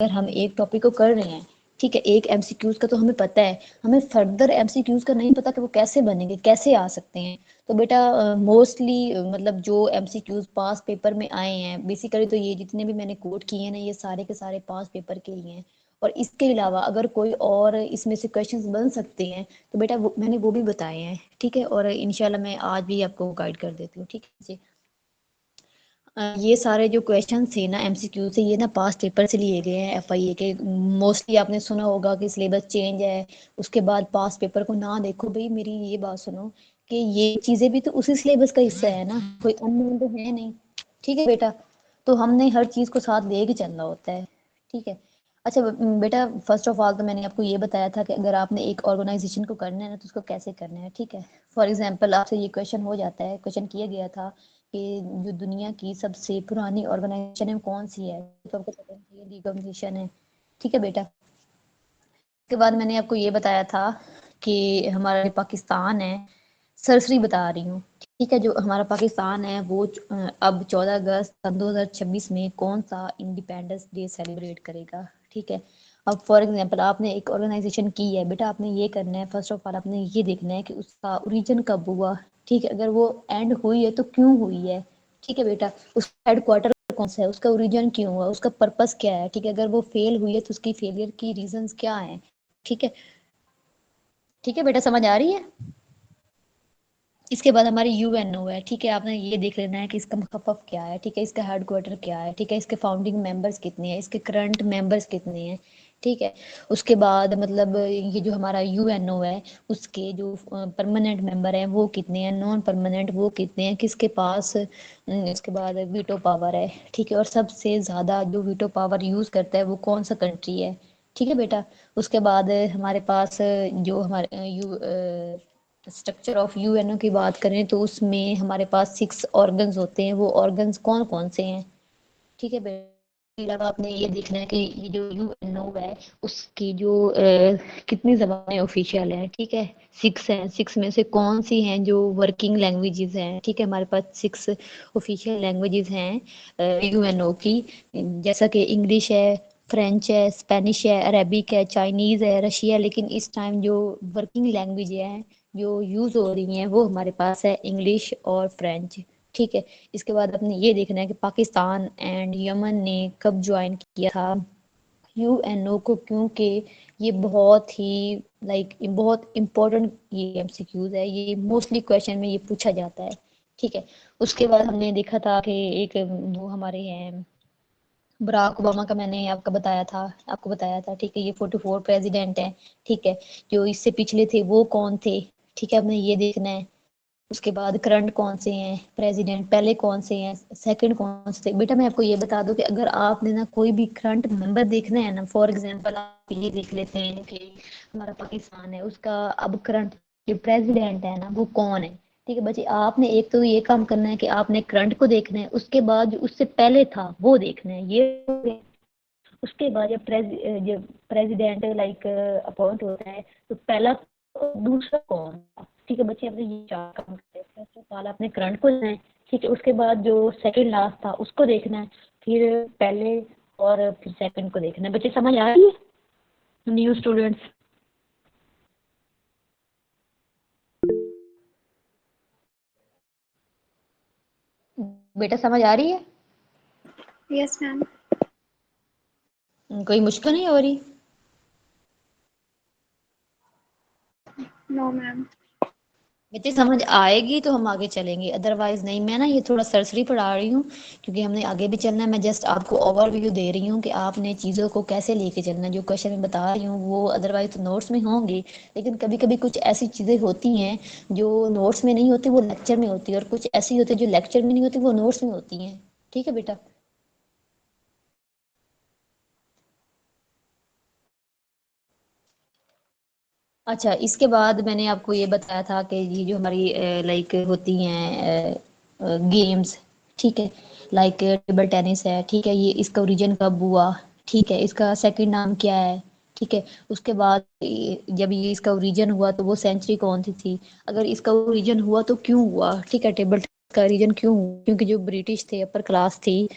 अगर हम एक टॉपिक को कर रहे हैं, ठीक है, एक एमसीक्यूज का तो हमें पता है, हमें फर्दर एमसीक्यूज का नहीं पता कि वो कैसे बनेंगे, कैसे आ सकते हैं। तो बेटा मोस्टली मतलब जो एमसीक्यूज पास पेपर में आए हैं, बेसिकली तो ये जितने भी मैंने कोट किए हैं ना, ये सारे के सारे पास पेपर के लिए हैं। और इसके अलावा अगर कोई और इसमें से क्वेश्चंस बन सकते हैं तो बेटा मैंने वो भी बताए हैं, ठीक है। और इंशाल्लाह मैं आज भी आपको गाइड कर देती हूँ, ठीक है जी। ये सारे जो क्वेश्चन थे ना एमसीक्यू से, ये ना पास पेपर से लिए गए हैं एफआईए के। मोस्टली आपने सुना होगा कि सिलेबस चेंज है, उसके बाद पास पेपर को ना देखो। भाई मेरी ये बात सुनो कि ये चीजें भी तो उसी सिलेबस का हिस्सा है ना, कोई अननोन तो है नहीं, ठीक है बेटा। तो हमने हर चीज को साथ लेके चलना होता है, ठीक है। अच्छा बेटा, फर्स्ट ऑफ ऑल तो मैंने आपको ये बताया था कि अगर आपने एक ऑर्गेनाइजेशन को करना है ना तो उसको कैसे करना है, ठीक है। फॉर एग्जाम्पल आपसे ये क्वेश्चन हो जाता है, क्वेश्चन किया गया था कि जो दुनिया की सबसे पुरानी ऑर्गेनाइजेशन है कौन सी है, तो आपको पता है लीग ऑफ नेशन है, ठीक है बेटा। उसके बाद मैंने आपको ये बताया था कि हमारा जो पाकिस्तान है, सरसरी बता रही हूँ, ठीक है, जो हमारा पाकिस्तान है वो अब 14 अगस्त सन 2026 में कौन सा इंडिपेंडेंस डे सेलिब्रेट करेगा, ठीक है। अब फॉर एग्जांपल आपने एक ऑर्गेनाइजेशन की है बेटा, आपने ये करना है, फर्स्ट ऑफ ऑल आपने ये देखना है कि उसका ओरिजिन कब हुआ, ठीक है। अगर वो एंड हुई है तो क्यों हुई है, ठीक है बेटा। उसका हेडक्वार्टर कौन सा है, उसका ओरिजिन क्यों हुआ, उसका पर्पस क्या है, ठीक है। अगर वो फेल हुई है तो उसकी फेलियर की रीजंस क्या है, ठीक है। ठीक है बेटा, समझ आ रही है। इसके बाद हमारी यूएनओ है, ठीक है। आपने ये देख लेना है कि इसका मुखफ़्फ़ क्या है, ठीक है, इसका हेडक्वार्टर क्या है, ठीक है, इसके फाउंडिंग मेंबर्स कितने हैं, इसके करंट मेंबर्स कितने हैं, ठीक है। उसके बाद मतलब ये जो हमारा यूएनओ है उसके जो परमानेंट मेंबर हैं वो कितने हैं, नॉन परमानेंट वो कितने हैं, किसके पास इसके बाद वीटो पावर है, ठीक है। और सबसे ज़्यादा जो वीटो पावर यूज़ करता है वो कौन सा कंट्री है, ठीक है बेटा। उसके बाद हमारे पास जो हमारे स्ट्रक्चर ऑफ यूएनओ की बात करें तो उसमें हमारे पास 6 ऑर्गन्स होते हैं। वो ऑर्गन्स कौन कौन से हैं, ठीक है बेटा। इसके अलावा आपने ये देखना है कि ये जो यूएनओ है उसकी जो कितनी जबानें ऑफिशियल हैं, ठीक है। 6 हैं, 6 में से कौन सी हैं जो वर्किंग लैंग्वेजेस हैं, ठीक है। हमारे पास 6 ऑफिशियल लैंग्वेजेस हैं यूएनओ की, जैसा कि इंग्लिश है, फ्रेंच है, स्पेनिश है, अरेबिक है, चाइनीज है, रशिया। लेकिन इस टाइम जो वर्किंग लैंग्वेज है जो यूज हो रही हैं वो हमारे पास है इंग्लिश और फ्रेंच, ठीक है। इसके बाद अपने ये देखना है कि पाकिस्तान एंड यमन ने कब ज्वाइन किया था यूएनओ को, क्योंकि ये बहुत ही बहुत इंपॉर्टेंट ये एमसीक्यूज है, ये मोस्टली क्वेश्चन में ये पूछा जाता है, ठीक है। उसके बाद हमने देखा था कि एक वो हमारे हैं बराक ओबामा का, मैंने आपको बताया था, ठीक है। ये 44 प्रेसिडेंट हैं, ठीक है। जो इससे पिछले थे वो कौन थे, ठीक है, हमने ये देखना है। उसके बाद करंट कौन से हैं प्रेसिडेंट, पहले कौन से हैं, सेकंड कौन से थे। बेटा मैं आपको ये बता दूं कि अगर आपने ना कोई भी करंट मेंबर देखना है ना, फॉर एग्जांपल आप ये देख लेते हैं कि हमारा पाकिस्तान है, उसका अब करंट जो प्रेसिडेंट है ना वो कौन है, ठीक है बच्चे। आपने एक तो ये काम करना है कि आपने करंट को देखना है, उसके बाद जो उससे पहले था वो देखना है, ये उसके बाद जब प्रेसिडेंट अपॉइंट होता है तो पहला तो दूसरा कौन था, ठीक है बच्चे। अपने ये 4 काम करते हैं, फर्स्ट ऑफ ऑल अपने करंट को देखना है, ठीक है। उसके बाद जो सेकंड लास्ट था उसको देखना है, फिर पहले और फिर सेकंड को देखना है। बच्चे समझ आ रही है न्यू स्टूडेंट्स। बेटा समझ आ रही है, यस मैम। कोई मुश्किल नहीं हो रही। No ma'am. बच्चे समझ आएगी तो हम आगे चलेंगे, अदरवाइज नहीं। मैं ना ये थोड़ा सरसरी पढ़ा रही हूँ क्योंकि हमने आगे भी चलना है। मैं जस्ट आपको ओवरव्यू दे रही हूँ कि आपने चीज़ों को कैसे लेके चलना है। जो क्वेश्चन मैं बता रही हूँ वो अदरवाइज तो नोट्स में होंगे, लेकिन कभी कभी कुछ ऐसी चीज़ें होती हैं जो नोट्स में नहीं होती, वो लेक्चर में होती है, और कुछ ऐसी होती है जो लेक्चर में नहीं होती, वो नोट्स में होती हैं, ठीक है बेटा। अच्छा, इसके बाद मैंने आपको ये बताया था कि ये जो हमारी होती हैं गेम्स, ठीक है, लाइक टेबल टेनिस है, ठीक है। ये इसका ओरिजिन कब हुआ, ठीक है, इसका सेकंड नाम क्या है, ठीक है। उसके बाद जब ये इसका ओरिजिन हुआ तो वो सेंचुरी कौन सी थी, अगर इसका ओरिजिन हुआ तो क्यों हुआ, ठीक है। टेबल टेनिस का ओरिजिन क्यों हुआ, क्योंकि जो ब्रिटिश थे, अपर क्लास थी,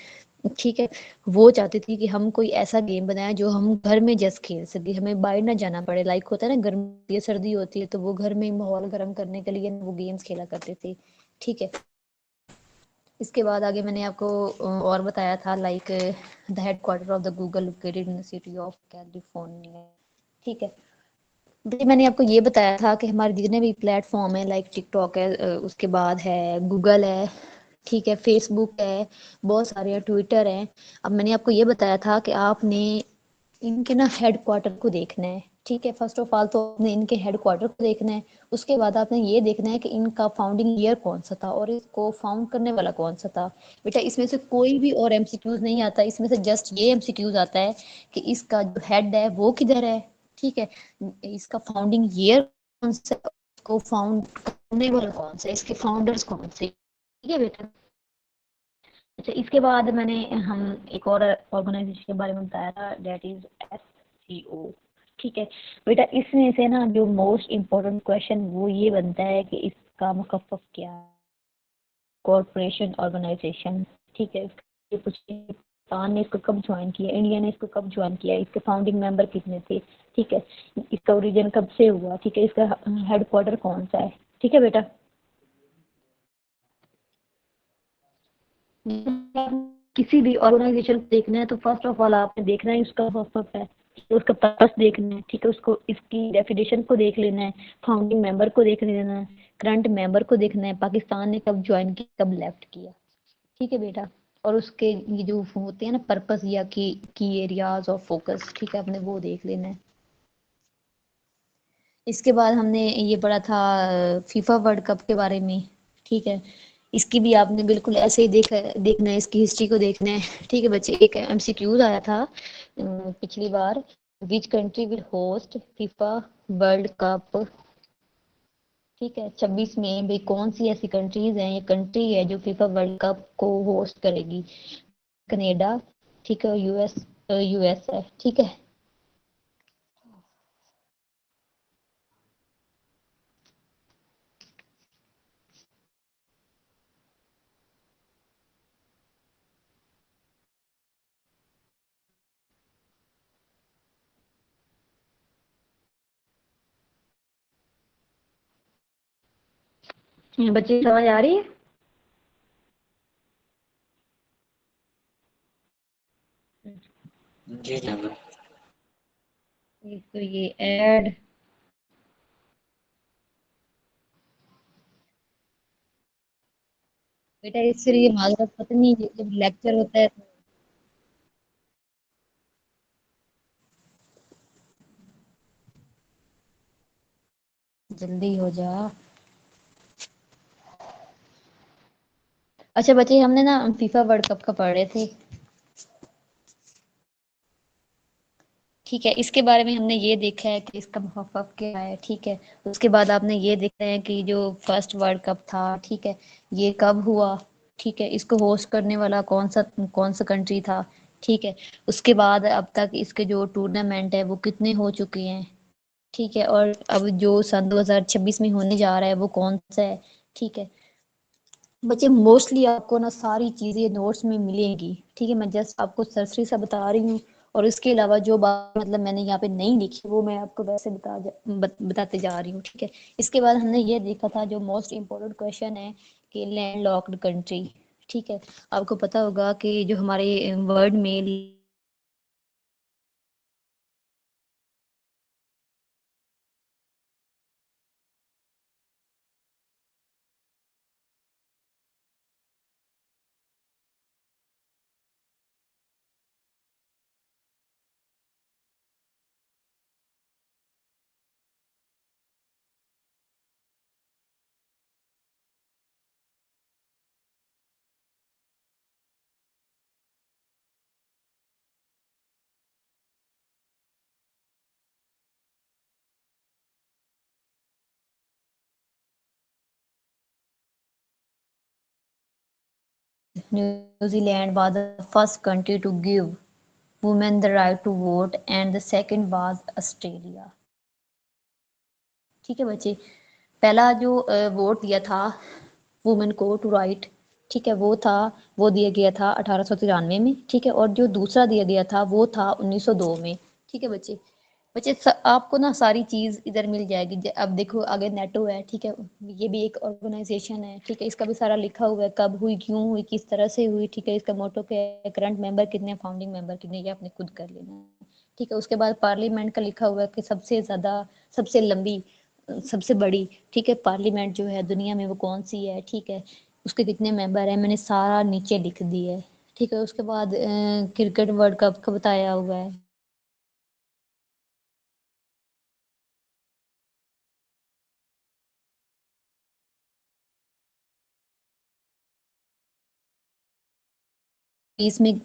ठीक है, वो चाहती थी कि हम कोई ऐसा गेम बनाएं जो हम घर में जस्ट खेल सके, हमें बाहर ना जाना पड़े। लाइक होता है ना, गर्मी सर्दी होती है तो वो घर में माहौल गर्म करने के लिए वो गेम्स खेला करते थे। ठीक है, इसके बाद आगे मैंने आपको और बताया था, like the headquarter of the Google located in the city of California. ठीक है, देखिए मैंने आपको ये बताया था कि हमारे जितने भी प्लेटफॉर्म है, लाइक टिकटॉक है, उसके बाद है गूगल है, ठीक है, फेसबुक है, बहुत सारे हैं, ट्विटर है। अब मैंने आपको ये बताया था कि आपने इनके ना हेडक्वार्टर को देखना है। ठीक है, फर्स्ट ऑफ ऑल तो आपने इनके हेडक्वार्टर को देखना है। उसके बाद आपने ये देखना है कि इनका फाउंडिंग ईयर कौन सा था और इसको फाउंड करने वाला कौन सा था। बेटा इसमें से कोई भी और एमसीक्यूज नहीं आता, इसमें से जस्ट ये एमसीक्यूज आता है कि इसका जो हेड है वो किधर है। ठीक है, इसका फाउंडिंग ईयर कौन सा, इसको फाउंड करने वाला कौन सा, इसके फाउंडर्स कौन से। ठीक है बेटा। अच्छा, इसके बाद मैंने हम एक और ऑर्गेनाइजेशन के बारे में बताया था, डेट इज एससीओ। ठीक है बेटा, इसमें से ना जो मोस्ट इम्पोर्टेंट क्वेश्चन वो ये बनता है कि इसका मतलब क्या है, कॉरपोरेशन ऑर्गेनाइजेशन। ठीक है, ये पूछे पाकिस्तान ने इसको कब ज्वाइन किया, इंडिया ने इसको कब ज्वाइन किया, इसके फाउंडिंग मेंबर कितने थे। ठीक है, इसका ओरिजिन कब से हुआ, ठीक है, इसका हेडक्वार्टर कौन सा है। ठीक है बेटा, किसी भी ऑर्गेनाइजेशन को देखना है तो फर्स्ट ऑफ ऑल आपने देखना है उसका पर्पस है, उसका पर्पस देखना है। ठीक है, उसको इसकी डेफिनेशन को देख लेना है, फाउंडिंग मेंबर को देख लेना है, करंट मेंबर को देखना है, पाकिस्तान ने कब ज्वाइन किया, कब लेफ्ट किया। ठीक है बेटा, और उसके ये जो होते हैं ना पर्पस या की एरियाज ऑफ फोकस, ठीक है, आपने वो देख लेना है। इसके बाद हमने ये पढ़ा था फीफा वर्ल्ड कप के बारे में। ठीक है, इसकी भी आपने बिल्कुल ऐसे ही देखना है, इसकी हिस्ट्री को देखना है। ठीक है बच्चे, एक एमसीक्यूज आया था पिछली बार, which country will host FIFA World Cup. ठीक है, 26 में, भाई कौन सी ऐसी कंट्रीज हैं, ये कंट्री है जो फीफा वर्ल्ड कप को होस्ट करेगी। कनाडा, ठीक है, यूएस है। ठीक है, बच्चे समझ आ रही है। जी जनाब। एक तो ये ऐड, बेटा इससे ये माजरत पता नहीं, जब लेक्चर होता है तो जल्दी हो जा। अच्छा बच्चे, हमने ना फीफा वर्ल्ड कप का पढ़ रहे थे। ठीक है, इसके बारे में हमने ये देखा है कि इसका मतलब क्या है। ठीक है, उसके बाद आपने ये देखा है कि जो फर्स्ट वर्ल्ड कप था, ठीक है, ये कब हुआ। ठीक है, इसको होस्ट करने वाला कौन सा कंट्री था। ठीक है, उसके बाद अब तक इसके जो टूर्नामेंट है वो कितने हो चुके हैं। ठीक है, और अब जो सन 2026 में होने जा रहा है वो कौन सा है। ठीक है बच्चे, मोस्टली आपको ना सारी चीजें नोट्स में मिलेंगी। ठीक है, मैं जस्ट आपको सरसरी सा बता रही हूँ, और इसके अलावा जो बात मतलब मैंने यहाँ पे नहीं लिखी वो मैं आपको वैसे बताते जा रही हूँ। ठीक है, इसके बाद हमने ये देखा था जो मोस्ट इम्पोर्टेंट क्वेश्चन है कि लैंड लॉक्ड कंट्री। ठीक है, आपको पता होगा कि जो हमारे वर्ल्ड में New Zealand was the first country to give women the right to vote and the second was Australia। ठीक है बच्चे, पहला जो वोट दिया था वुमेन को टू राइट, ठीक है, वो दिया गया था 1893 में, ठीक है, और जो दूसरा दिया गया था वो था 1902 में। ठीक है बच्चे, आपको ना सारी चीज इधर मिल जाएगी। अब देखो आगे नेटो है, ठीक है, ये भी एक ऑर्गेनाइजेशन है, ठीक है, इसका भी सारा लिखा हुआ है, कब हुई, क्यों हुई, किस तरह से हुई, ठीक है, इसका मोटो क्या है, करंट मेंबर कितने, फाउंडिंग मेंबर कितने, ये आपने खुद कर लेना है। ठीक है, उसके बाद पार्लियामेंट का लिखा हुआ है कि सबसे ज्यादा, सबसे लंबी, सबसे बड़ी, ठीक है, पार्लियामेंट जो है दुनिया में वो कौन सी है, ठीक है, उसके कितने मेंबर है, मैंने सारा नीचे लिख दिया है। ठीक है, उसके बाद क्रिकेट वर्ल्ड कप का बताया हुआ है। इसमें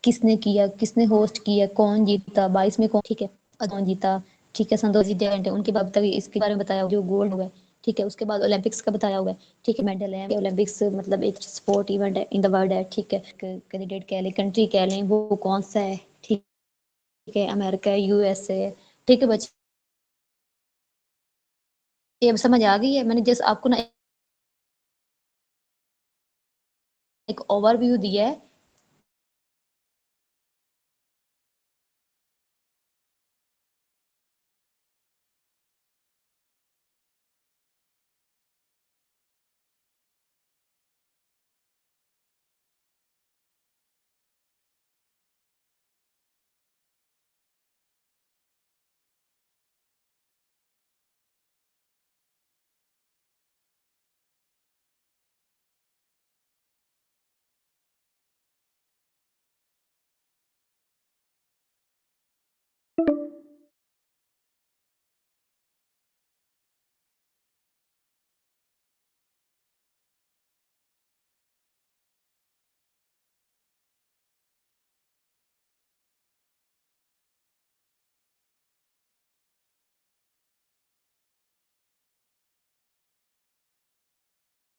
किसने किया, किसने होस्ट किया, कौन जीता, 22 में कौन, ठीक है, कौन जीता, ठीक है, सन 2000 उनके बाद तक इसके बारे में बताया जो गोल्ड हुआ है। ठीक है, उसके बाद ओलंपिक्स का बताया हुआ है। ठीक है, मेडल है, ओलंपिक्स मतलब एक स्पोर्ट इवेंट है इन द वर्ल्ड है। ठीक है, कैंडिडेट कह लें, कंट्री कह लें, वो कौन सा है, ठीक है, अमेरिका है, यूएसए है। ठीक है बच्चे, ये अब समझ आ गई है। मैंने जस्ट आपको ना एक ओवरव्यू दिया है।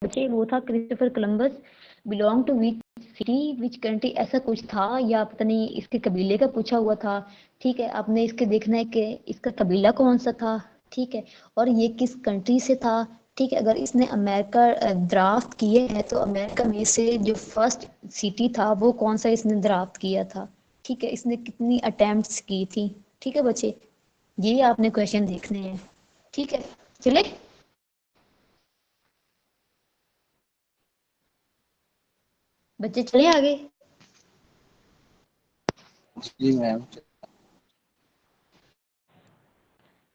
बच्चे वो था Christopher Columbus, belong to which city, which country, ऐसा कुछ था, या पता नहीं इसके कबीले का पूछा हुआ था। ठीक है, आपने इसके देखना है कि इसका कबीला कौन सा था। ठीक है, और ये किस कंट्री से था। ठीक है, अगर इसने अमेरिका ड्राफ्ट किए हैं तो अमेरिका में से जो फर्स्ट सिटी था वो कौन सा इसने ड्राफ्ट किया था। ठीक है, इसने कितनी अटेम्प्ट्स की थी। ठीक है बच्चे, ये आपने क्वेश्चन देखने हैं। ठीक है, चले बच्चे, चले आगे। जी मैम।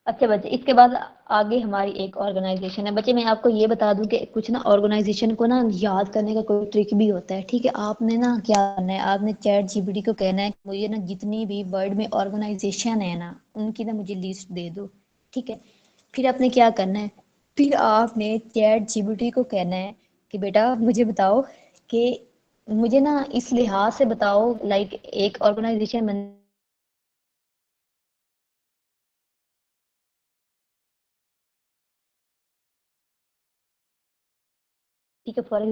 अच्छा बच्चे, इसके बाद आगे हमारी एक ऑर्गेनाइजेशन है। बच्चे मैं आपको ये बता दूं कि कुछ ना ऑर्गेनाइजेशन को ना याद करने का कोई ट्रिक भी होता है। ठीक है, आपने ना क्या करना है, आपने चैट जीपीटी को कहना है कि मुझे ना जितनी भी वर्ल्ड में ऑर्गेनाइजेशन है ना उनकी ना मुझे लिस्ट दे दो। ठीक है, फिर आपने क्या करना है, फिर आपने चैट जीपीटी को कहना है कि बेटा मुझे बताओ कि मुझे ना इस लिहाज से बताओ, लाइक एक ऑर्गेनाइजेशन बन, ठीक है, फॉर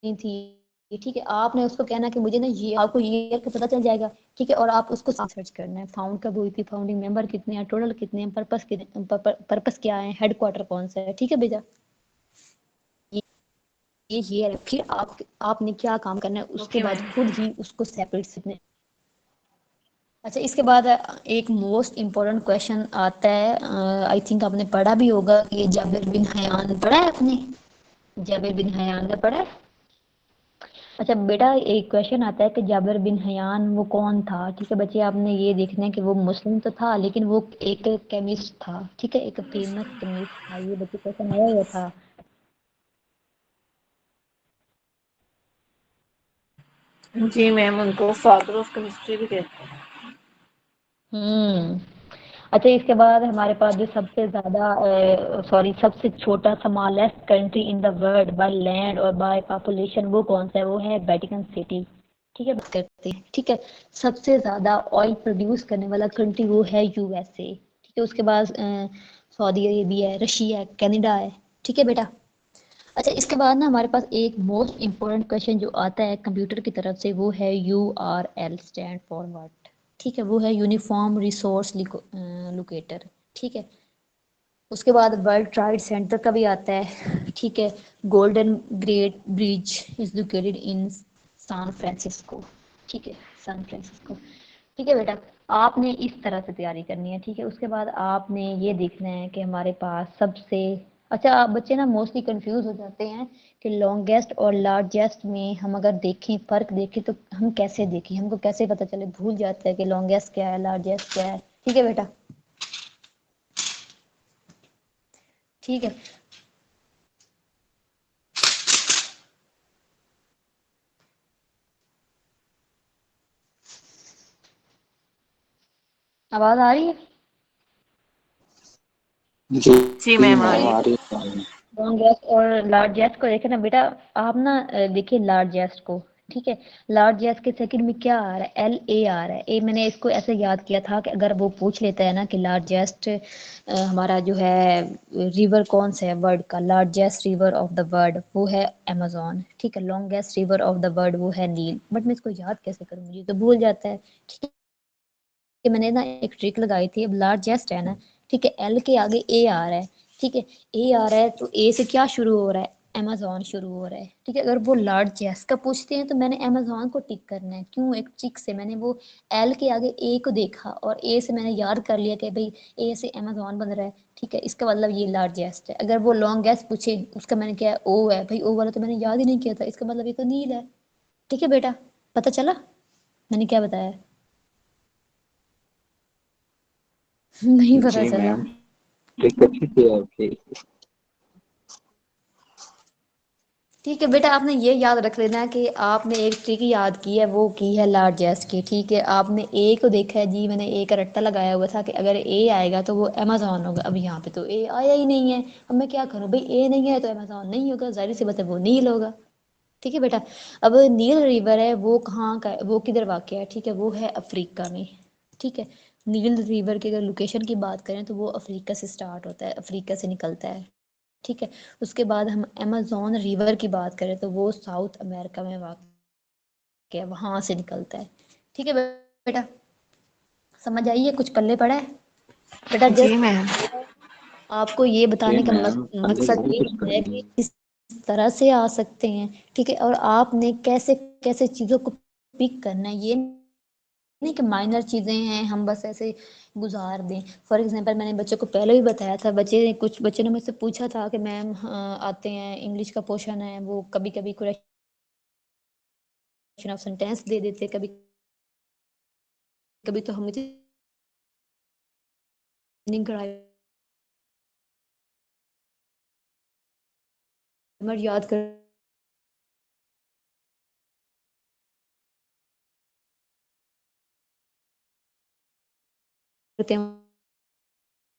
थी। ठीक है, आपने उसको कहना कि मुझे ना ये, आपको ये करके पता चल जाएगा। ठीक है, और आप उसको सर्च करना है, फाउंड कब हुई थी, फाउंडिंग मेंबर कितने हैं, टोटल कितने हैं, पर्पस कितने, पर्पस क्या है, हेडक्वार्टर कौन सा है। ठीक है बेटा, ये ये है। फिर आपने क्या काम करना है उसके बाद खुद ही उसको सेपरेट सीखना। अच्छा, इसके बाद एक मोस्ट इम्पोर्टेंट क्वेश्चन आता है, आई थिंक आपने पढ़ा भी होगा कि जाबिर बिन हयान, पढ़ा है आपने, जाबिर बिन हयान का पढ़ा है। अच्छा बेटा, एक क्वेश्चन आता है कि जाबिर बिन हयान वो कौन था। ठीक है बच्चे, आपने ये देखना है कि वो मुस्लिम तो था लेकिन वो एक केमिस्ट था। ठीक है, एक फेमस केमिस्ट था। ये बच्चे क्वेश्चन आया हुआ था। जी मैम, उनको फादर ऑफ केमिस्ट्री भी कहते हैं। हम्म। अच्छा, इसके बाद हमारे पास जो सबसे ज्यादा, सॉरी, सबसे छोटा, smallest country in the world by land और बाय पॉपुलेशन, वो कौन सा है, वो है वेटिकन सिटी। ठीक है, बात करते हैं। ठीक है, सबसे ज्यादा ऑयल प्रोड्यूस करने वाला कंट्री वो है यूएसए। ठीक है, उसके बाद सऊदी अरेबिया है, रशिया है, कनाडा है, ठीक है बेटा। अच्छा, इसके बाद ना हमारे पास एक मोस्ट इम्पोर्टेंट क्वेश्चन जो आता है कंप्यूटर की तरफ से, वो है URL स्टैंड फॉर व्हाट, ठीक है, वो है यूनिफॉर्म रिसोर्स लोकेटर, ठीक है। उसके बाद वर्ल्ड ट्राइड सेंटर का भी आता है, ठीक है। Golden great bridge is located in San Francisco, ठीक है, सैन फ्रांसिस्को, ठीक है बेटा। आपने इस तरह से तैयारी करनी है, ठीक है। उसके बाद आपने ये देखना है कि हमारे पास सबसे अच्छा, आप बच्चे ना मोस्टली कंफ्यूज हो जाते हैं कि लॉन्गेस्ट और लार्जेस्ट में हम अगर देखें, फर्क देखें तो हम कैसे देखें, हमको कैसे पता चले, भूल जाते हैं कि लॉन्गेस्ट क्या है, लार्जेस्ट क्या है, ठीक है बेटा, ठीक है। आवाज आ रही है? जी जी मैम आ मैम रही है। आ रही है। लॉन्गेस्ट और लार्जेस्ट को देखे ना बेटा, आप ना देखिए लार्जेस्ट को, ठीक है। लार्जेस्ट के सेकंड में क्या आ रहा है, LA आ रहा है। ए मैंने इसको ऐसे याद किया था कि अगर वो पूछ लेता है ना कि लार्जेस्ट हमारा जो है रिवर कौन सा है वर्ल्ड का, largest river of the world वो है अमेजोन, ठीक है। Longest river of the world वो है नील, बट मैं इसको याद कैसे करूँ, मुझे तो भूल जाता है, ठीक है। मैंने ना एक ट्रिक लगाई थी, अब लार्जेस्ट है ना, ठीक है, L के आगे A आ रहा है, ठीक है, A आ रहा है तो A से क्या शुरू हो रहा है, अमेजोन शुरू हो रहा है, ठीक है। अगर वो लार्जेस्ट का पूछते हैं तो मैंने अमेजोन को टिक करना है, क्यों, एक ट्रिक से मैंने वो L के आगे A को देखा और A से मैंने याद कर लिया कि भाई A से अमेजोन बन रहा है, ठीक है, इसका मतलब ये लार्जेस्ट है। अगर वो लॉन्गेस्ट पूछे, उसका मैंने क्या है, O है, भाई O वाला तो मैंने याद ही नहीं किया था, इसका मतलब ये तो नील है, ठीक है बेटा, पता चला मैंने क्या बताया? नहीं पता जी चला। मैम, ट्रिक अच्छी थी आपकी। ठीक है बेटा, आपने ये याद रख लेना कि आपने एक ट्रिक याद की है, वो की है लार्जेस्ट की, ठीक है। आपने ए को देखा है जी, मैंने ए का रट्टा लगाया हुआ था कि अगर ए आएगा तो वो अमेजोन होगा, अब यहाँ पे तो ए आया ही नहीं है, अब मैं क्या करूँ भाई, ए नहीं है तो अमेजोन नहीं होगा, जाहिर सी बात है वो नील होगा, ठीक है बेटा। अब नील रिवर है वो कहाँ का है, वो किधर वाक़ है, ठीक है, वो है अफ्रीका में, ठीक है। नील रिवर की अगर लोकेशन की बात करें तो वो अफ्रीका से स्टार्ट होता है, अफ्रीका से निकलता है, ठीक है। उसके बाद हम अमेज़न रिवर की बात करें तो वो साउथ अमेरिका में वाक़ है, वहाँ से निकलता है, ठीक है बेटा। समझ आई है, कुछ पल्ले पड़ा है बेटा? जी जस्ट मैम। आपको ये जी बताने का मैम, पहले मकसद बहुत ये कुछ कर है रही कि हैं। किस तरह से आ सकते हैं, ठीक है, और आपने कैसे कैसे चीज़ों को पिक करना है, ये नहीं कि माइनर चीज़ें हैं हम बस ऐसे गुजार दें। फॉर एग्जांपल मैंने बच्चों को पहले भी बताया था, बच्चे कुछ बच्चों ने मुझसे पूछा था कि मैम आते हैं इंग्लिश का पोर्शन है, वो कभी कभी क्वेश्चन ऑफ सेंटेंस दे देते, कभी कभी तो हम इतनी ग्रामर याद करते हैं,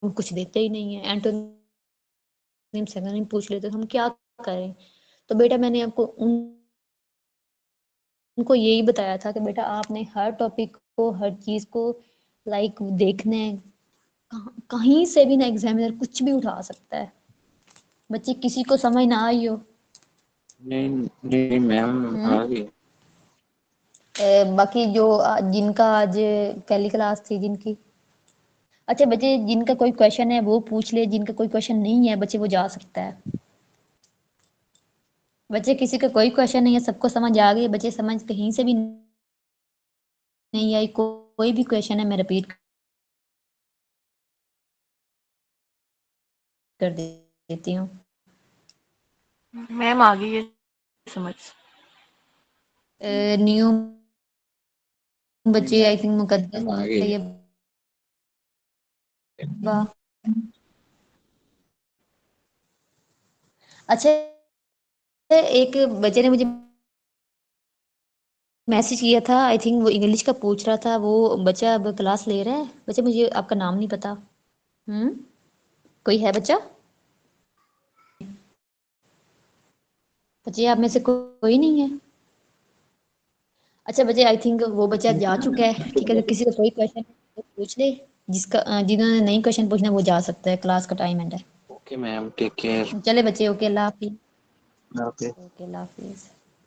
वो कुछ देते ही नहीं है, एंटोनिम सिनोनिम पूछ लेते तो हम क्या करें। तो बेटा मैंने आपको उनको यही बताया था कि बेटा आपने हर टॉपिक को, हर चीज़ को लाइक देखना है, कहीं से भी ना एग्जामिनर कुछ भी उठा सकता है, बच्चे किसी को समझ ना आई हो। नहीं नहीं मैम, हम्म। आ गई। बाकी जो जिनका आज पहली क्लास थी जिनकी, अच्छा बच्चे जिनका कोई क्वेश्चन है वो पूछ ले, जिनका कोई क्वेश्चन नहीं है बच्चे वो जा सकता है। बच्चे किसी का कोई क्वेश्चन नहीं है, सबको समझ आ गई, बच्चे समझ कहीं से भी नहीं आई, कोई भी क्वेश्चन है मैं रिपीट कर देती हूँ। मैम आ गई है समझ। न्यू नहीं बच्चे आई थिंक मैम, मुकद्दस आ गई। तैयबा। अच्छा, एक बच्चे ने मुझे मैसेज किया था, आई थिंक वो इंग्लिश का पूछ रहा था, वो बच्चा अब क्लास ले रहा है, बच्चा मुझे आपका नाम नहीं पता। कोई है बच्चा? बच्चे आप में से कोई नहीं है? अच्छा बच्चे आई थिंक वो बच्चा जा चुका है, ठीक है, अगर किसी का कोई क्वेश्चन है तो पूछ ले, जिन्होंने नहीं क्वेश्चन पूछना वो जा सकता है, क्लास का टाइम एंड है। Okay ma'am, take care. चले बच्चे, ओके, अल्लाह हाफिज। ओके। ओके, अल्लाह हाफिज।